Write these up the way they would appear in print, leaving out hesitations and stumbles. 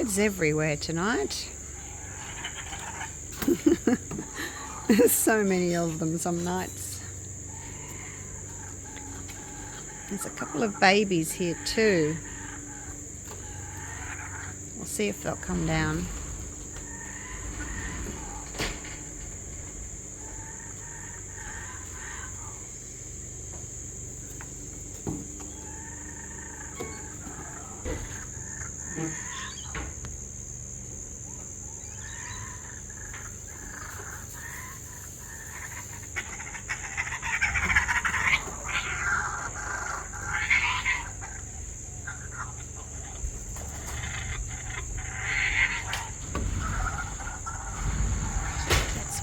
birds everywhere tonight. There's so many of them some nights. There's a couple of babies here too. We'll see if they'll come down.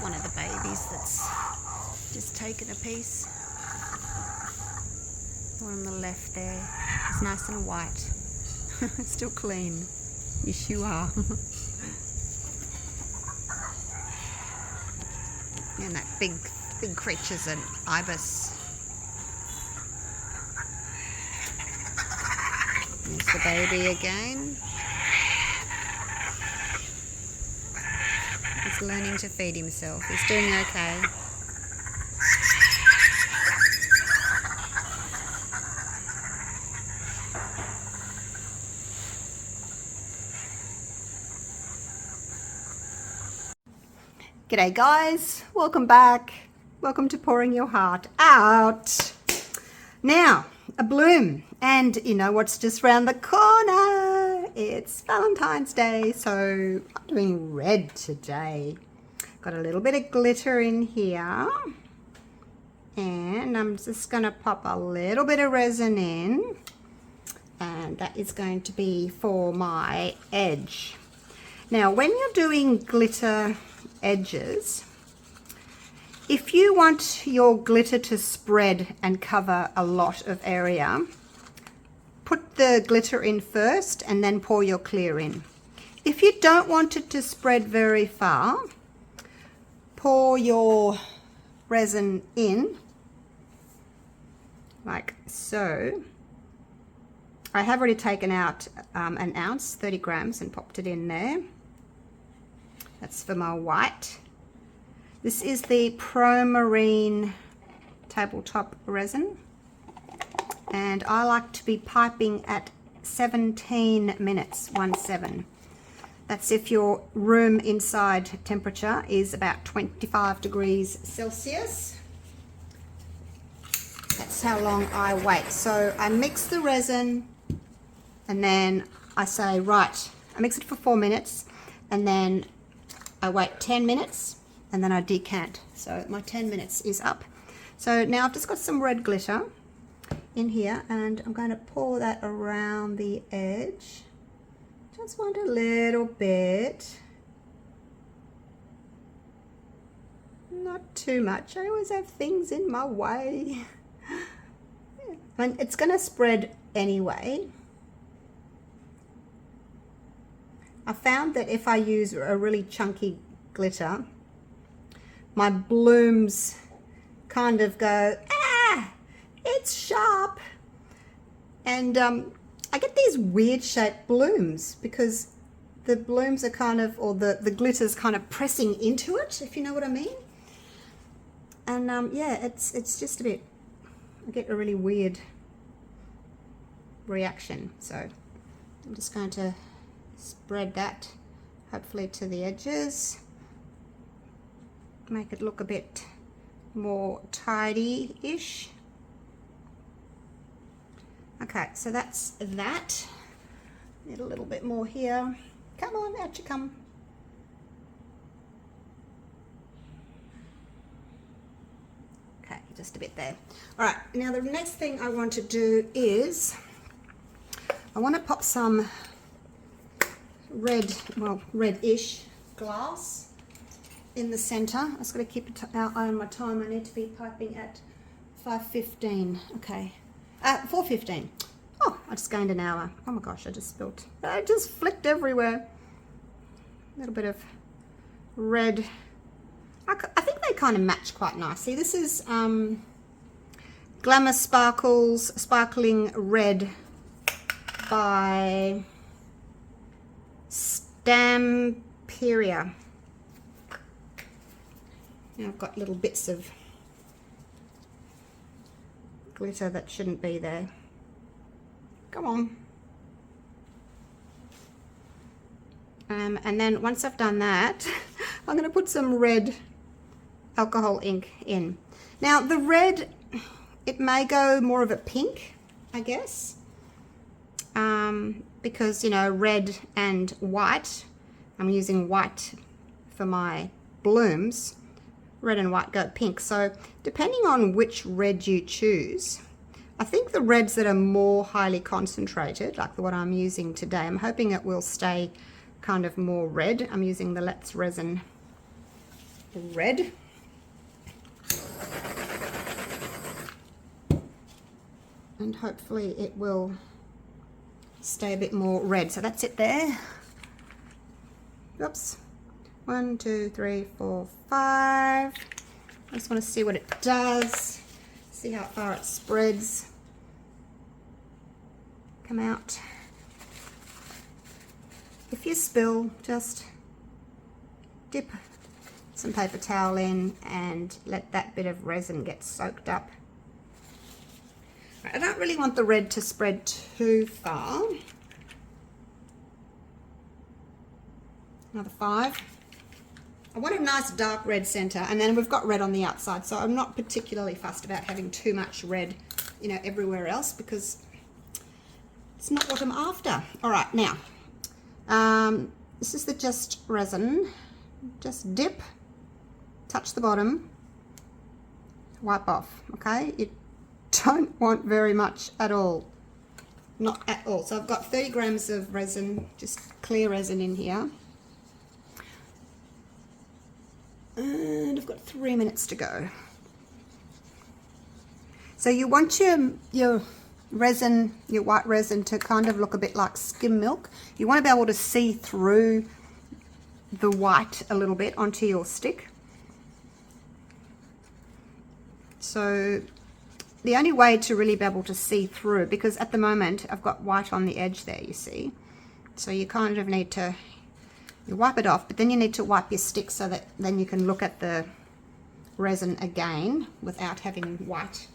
One of the babies that's just taken a piece. The one on the left there is nice and white. Still clean. Yes, you are. And that big creature's an ibis. There's the baby again. He's learning to feed himself. He's doing okay. G'day guys, welcome back. Welcome to Pouring Your Heart Out. Now, a bloom, and you know what's just round the corner? It's Valentine's Day, so I'm doing red today. Got a little bit of glitter in here, and I'm just going to pop a little bit of resin in, and that is going to be for my edge. Now, when you're doing glitter edges, if you want your glitter to spread and cover a lot of area, put the glitter in first and then pour your clear in. If you don't want it to spread very far, pour your resin in like so. I have already taken out an ounce, 30 grams, and popped it in there. That's for my white. This is the Pro Marine tabletop resin, and I like to be piping at 17 minutes, 17. That's if your room inside temperature is about 25 degrees Celsius. That's how long I wait. So I mix the resin, and then I say, right, I mix it for 4 minutes, and then I wait 10 minutes, and then I decant. So my 10 minutes is up. So now I've just got some red glitter in here, and I'm going to pour that around the edge. Just want a little bit. Not too much. I always have things in my way. And it's going to spread anyway. I found that if I use a really chunky glitter, my blooms kind of go, it's sharp. And I get these weird shaped blooms because the blooms are kind of, or the glitter's kind of pressing into it, if you know what I mean. And yeah, it's just a bit, I get a really weird reaction. So I'm just going to spread that hopefully to the edges, make it look a bit more tidy-ish. Okay, so that's that. Need a little bit more here. Come on, out you come. Okay, just a bit there. All right, now the next thing I want to do is I want to pop some red, well, red-ish glass in the center. I just got to keep an eye on my time. I need to be piping at 5:15. Okay, 4:15. Oh, I just gained an hour. Oh my gosh, I just spilled. I just flicked everywhere. A little bit of red. I think they kind of match quite nicely. This is Glamour Sparkles Sparkling Red by Stamperia. Now I've got little bits of glitter that shouldn't be there. Come on. And then once I've done that, I'm going to put some red alcohol ink in. Now the red, it may go more of a pink, I guess, because, you know, red and white, I'm using white for my blooms. Red and white go pink. So depending on which red you choose, I think the reds that are more highly concentrated, like the one I'm using today, I'm hoping it will stay kind of more red. I'm using the Let's Resin red. And hopefully it will stay a bit more red. So that's it there. Oops. 1, 2, 3, 4, 5. I just want to see what it does. See how far it spreads. Come out. If you spill, just dip some paper towel in and let that bit of resin get soaked up. I don't really want the red to spread too far. Another 5. I want a nice dark red center, and then we've got red on the outside, so I'm not particularly fussed about having too much red, you know, everywhere else, because it's not what I'm after. All right, now, this is the Just Resin. Just dip, touch the bottom, wipe off, okay? You don't want very much at all, not at all. So I've got 30 grams of resin, just clear resin in here. And I've got 3 minutes to go. So you want your resin, your white resin, to kind of look a bit like skim milk. You want to be able to see through the white a little bit onto your stick. So the only way to really be able to see through, because at the moment I've got white on the edge there, you see. So you kind of need to, you wipe it off, but then you need to wipe your stick so that then you can look at the resin again without having white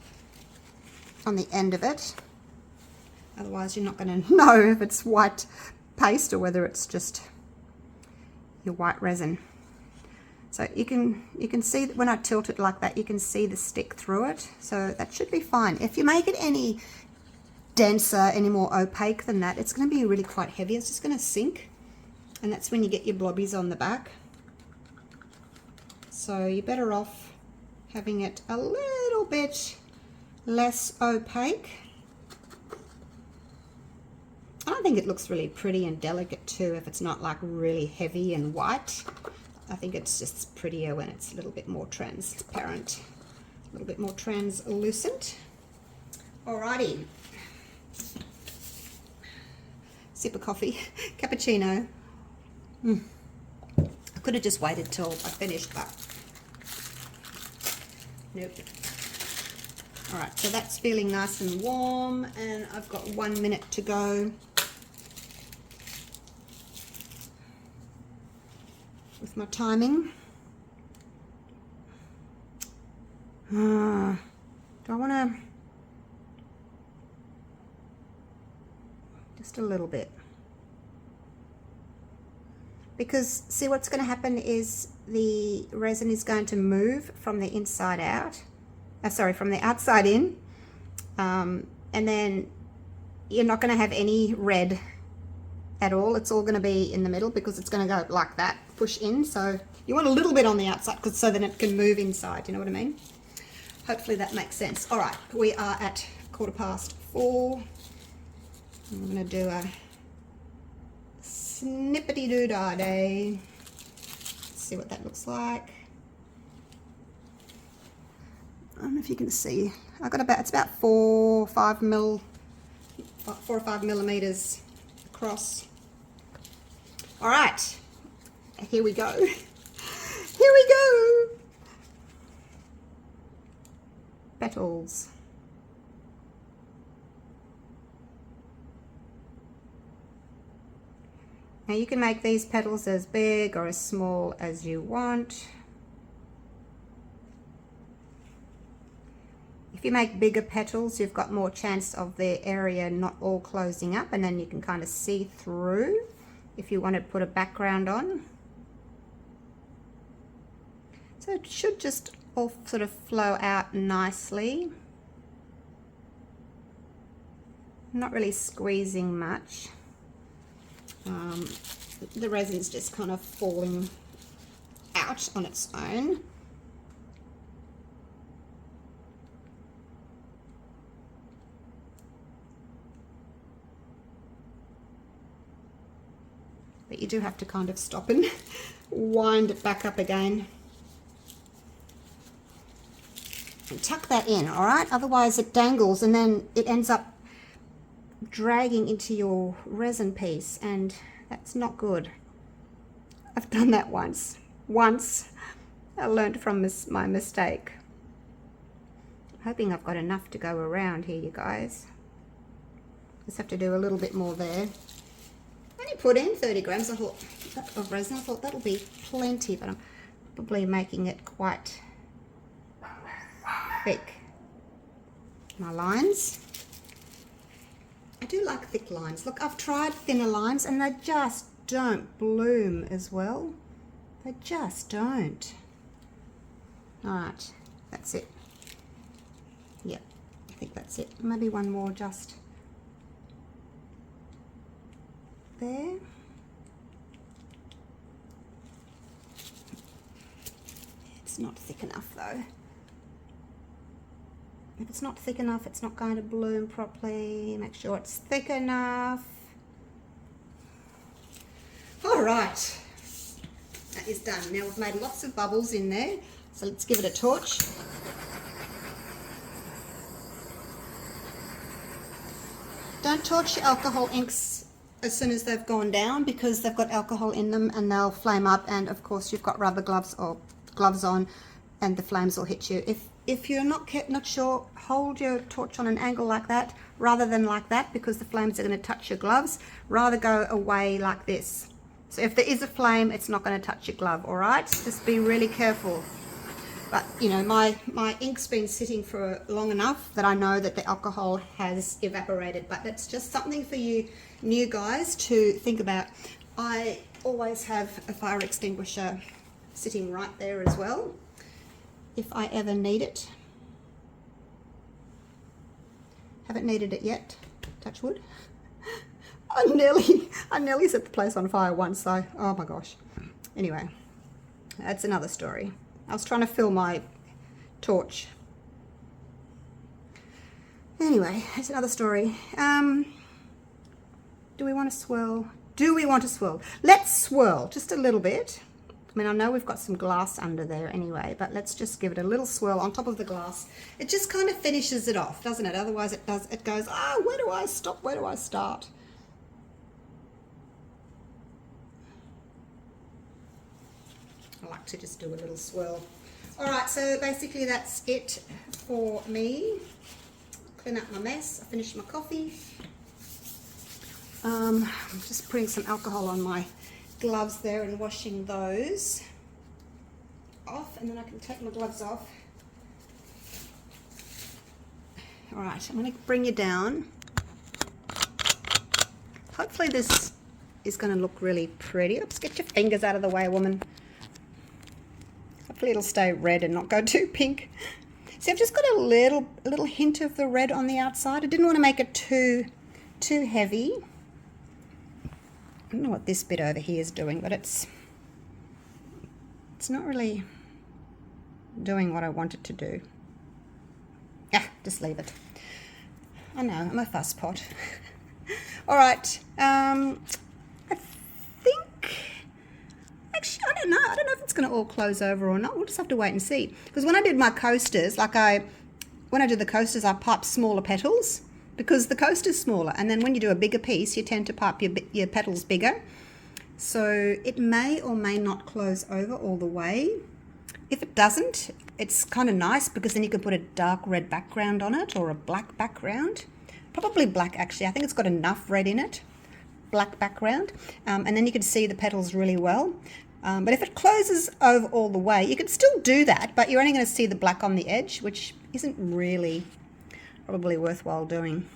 on the end of it. Otherwise you're not going to know if it's white paste or whether it's just your white resin. So you can see that when I tilt it like that, you can see the stick through it. So that should be fine. If you make it any denser, any more opaque than that, it's going to be really quite heavy. It's just going to sink. And that's when you get your blobbies on the back. So you're better off having it a little bit less opaque. I think it looks really pretty and delicate too if it's not like really heavy and white. I think it's just prettier when it's a little bit more transparent, a little bit more translucent. Alrighty. Sip of coffee, cappuccino. I could have just waited till I finished, but nope. Alright, so that's feeling nice and warm, and I've got 1 minute to go with my timing. Do I want to, just a little bit, because see what's going to happen is the resin is going to move from the inside out, from the outside in, and then you're not going to have any red at all. It's all going to be in the middle because it's going to go like that, push in. So you want a little bit on the outside so that it can move inside, you know what I mean? Hopefully that makes sense. All right, we are at 4:15. I'm going to do a snippety-doo-dah-day. See what that looks like. I don't know if you can see. I've got about, it's about 4 or 5 millimeters across. All right, here we go. Here we go. Petals. Now you can make these petals as big or as small as you want. If you make bigger petals, you've got more chance of the area not all closing up, and then you can kind of see through if you want to put a background on. So it should just all sort of flow out nicely. Not really squeezing much. The resin's just kind of falling out on its own. But you do have to kind of stop and wind it back up again. And tuck that in, all right? Otherwise it dangles and then it ends up dragging into your resin piece, and that's not good. I've done that once. I learned from my mistake. I'm hoping I've got enough to go around here, you guys. Just have to do a little bit more there. I only put in 30 grams of resin. I thought that'll be plenty, but I'm probably making it quite thick. My lines. I do like thick lines. Look, I've tried thinner lines and they just don't bloom as well. They just don't. Alright, that's it. Yep, I think that's it. Maybe one more just there. It's not thick enough though. If it's not thick enough, it's not going to bloom properly. Make sure it's thick enough. All right, that is done. Now we've made lots of bubbles in there, so let's give it a torch. Don't torch your alcohol inks as soon as they've gone down, because they've got alcohol in them and they'll flame up, and of course you've got rubber gloves or gloves on and the flames will hit you. If you're not sure, hold your torch on an angle like that rather than like that, because the flames are going to touch your gloves. Rather go away like this. So if there is a flame, it's not going to touch your glove, all right? Just be really careful. But, you know, my ink's been sitting for long enough that I know that the alcohol has evaporated, but it's just something for you new guys to think about. I always have a fire extinguisher sitting right there as well, if I ever need it. Haven't needed it yet, touch wood. I nearly set the place on fire once, so oh my gosh. Anyway, that's another story. I was trying to fill my torch. Anyway, that's another story. Do we want to swirl? Do we want to swirl? Let's swirl just a little bit. I mean, I know we've got some glass under there anyway, but let's just give it a little swirl on top of the glass. It just kind of finishes it off, doesn't it? Otherwise it goes, where do I stop? Where do I start? I like to just do a little swirl. All right, so basically that's it for me. Clean up my mess. I finished my coffee. I'm just putting some alcohol on my gloves there and washing those off, and then I can take my gloves off. All right, I'm going to bring you down. Hopefully this is going to look really pretty. Oops, get your fingers out of the way, woman. Hopefully it'll stay red and not go too pink. See, I've just got a little hint of the red on the outside. I didn't want to make it too heavy. I don't know what this bit over here is doing, but it's not really doing what I want it to do. Just leave it. I know, I'm a fuss pot. All right, I think, actually, I don't know if it's going to all close over or not. We'll just have to wait and see. Because when I did my coasters, when I do the coasters, I pipe smaller petals, because the coaster's smaller, and then when you do a bigger piece, you tend to pipe your petals bigger. So it may or may not close over all the way. If it doesn't, it's kind of nice, because then you can put a dark red background on it, or a black background. Probably black, actually. I think it's got enough red in it. black background, and then you can see the petals really well. But if it closes over all the way, you can still do that, but you're only going to see the black on the edge, which isn't really probably worthwhile doing.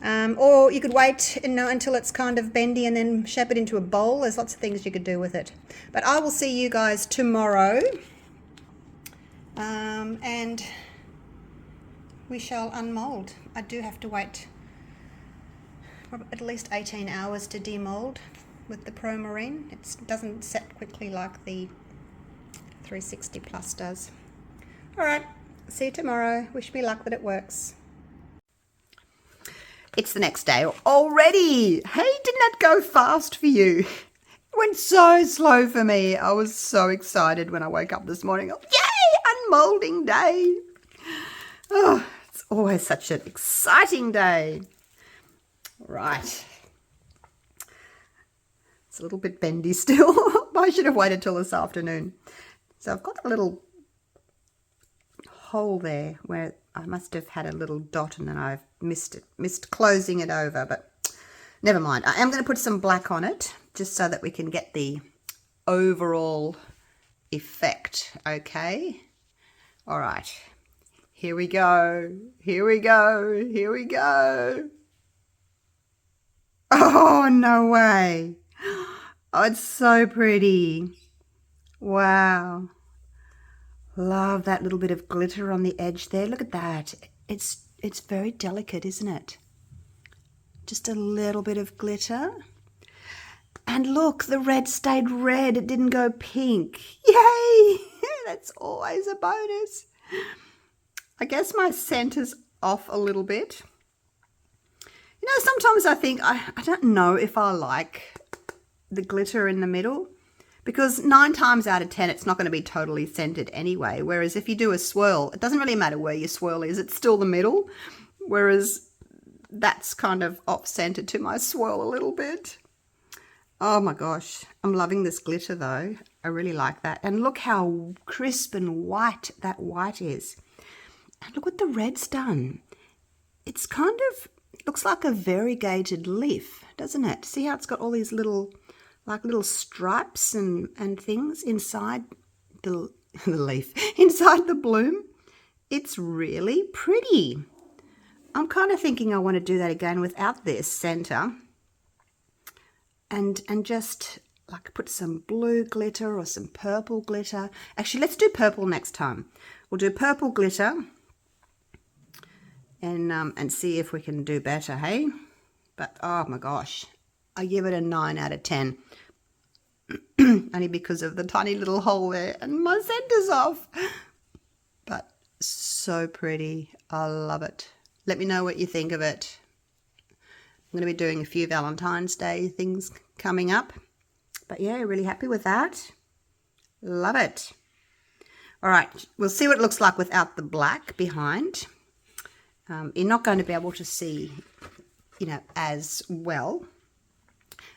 Or you could wait until it's kind of bendy and then shape it into a bowl. There's lots of things you could do with it. But I will see you guys tomorrow. And we shall unmold. I do have to wait at least 18 hours to demold with the Pro Marine. It doesn't set quickly like the 360 Plus does. All right, see you tomorrow. Wish me luck that it works. It's the next day already. Hey, didn't that go fast for you? It went so slow for me. I was so excited when I woke up this morning. Yay, unmolding day. Oh, it's always such an exciting day. Right. It's a little bit bendy still. I should have waited till this afternoon. So I've got a little hole there where I must have had a little dot and then I've missed closing it over, but never mind. I am going to put some black on it just so that we can get the overall effect, okay? All right, here we go, here we go, here we go. Oh, no way. Oh, it's so pretty. Wow. Love that little bit of glitter on the edge there. Look at that. It's very delicate, isn't it? Just a little bit of glitter. And look, the red stayed red. It didn't go pink. Yay! That's always a bonus. I guess my scent is off a little bit. You know, sometimes I think, I don't know if I like the glitter in the middle, because 9 times out of 10, it's not going to be totally scented anyway. Whereas if you do a swirl, it doesn't really matter where your swirl is. It's still the middle. Whereas that's kind of off-centered to my swirl a little bit. Oh my gosh. I'm loving this glitter though. I really like that. And look how crisp and white that white is. And look what the red's done. It's kind of, looks like a variegated leaf, doesn't it? See how it's got all these little, like little stripes and things inside the leaf, inside the bloom. It's really pretty. I'm kind of thinking I want to do that again without this center and just like put some blue glitter or some purple glitter. Actually, let's do purple next time. We'll do purple glitter and see if we can do better, hey? But oh my gosh, I give it a 9 out of 10. Only because of the tiny little hole there and my center's off. But so pretty. I love it. Let me know what you think of it. I'm going to be doing a few Valentine's Day things coming up. But yeah, really happy with that. Love it. All right, we'll see what it looks like without the black behind. You're not going to be able to see, you know, as well.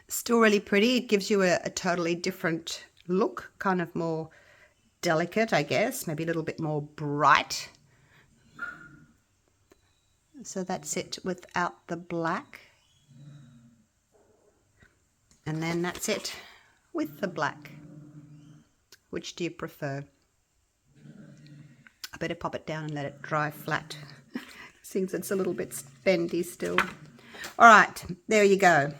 Still really pretty. It gives you a totally different look, kind of more delicate, I guess, maybe a little bit more bright. So that's it without the black. And then that's it with the black. Which do you prefer? I better pop it down and let it dry flat. Seems it's a little bit bendy still. All right, there you go.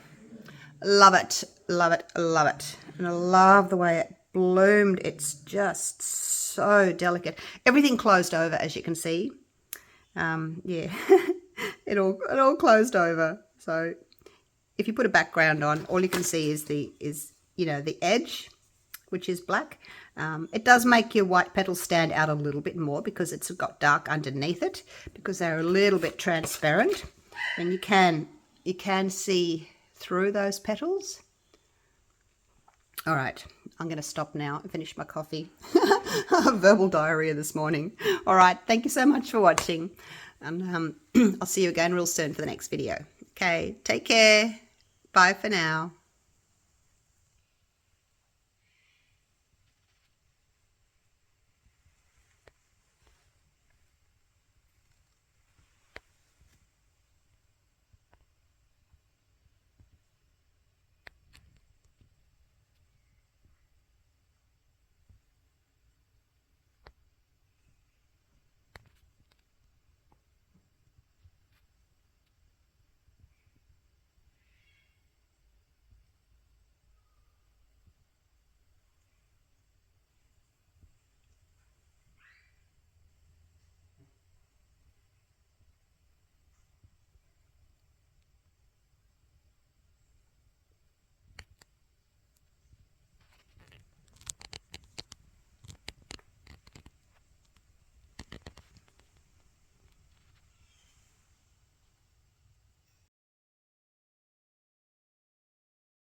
Love it, love it, love it. And I love the way it bloomed. It's just so delicate. Everything closed over, as you can see. Yeah, it all closed over. So if you put a background on, all you can see is the edge, which is black. It does make your white petals stand out a little bit more because it's got dark underneath it, because they're a little bit transparent, and you can see through those petals. All right, I'm going to stop now and finish my coffee. Verbal diarrhea this morning. All right, thank you so much for watching, and I'll see you again real soon for the next video. Okay, take care. Bye for now.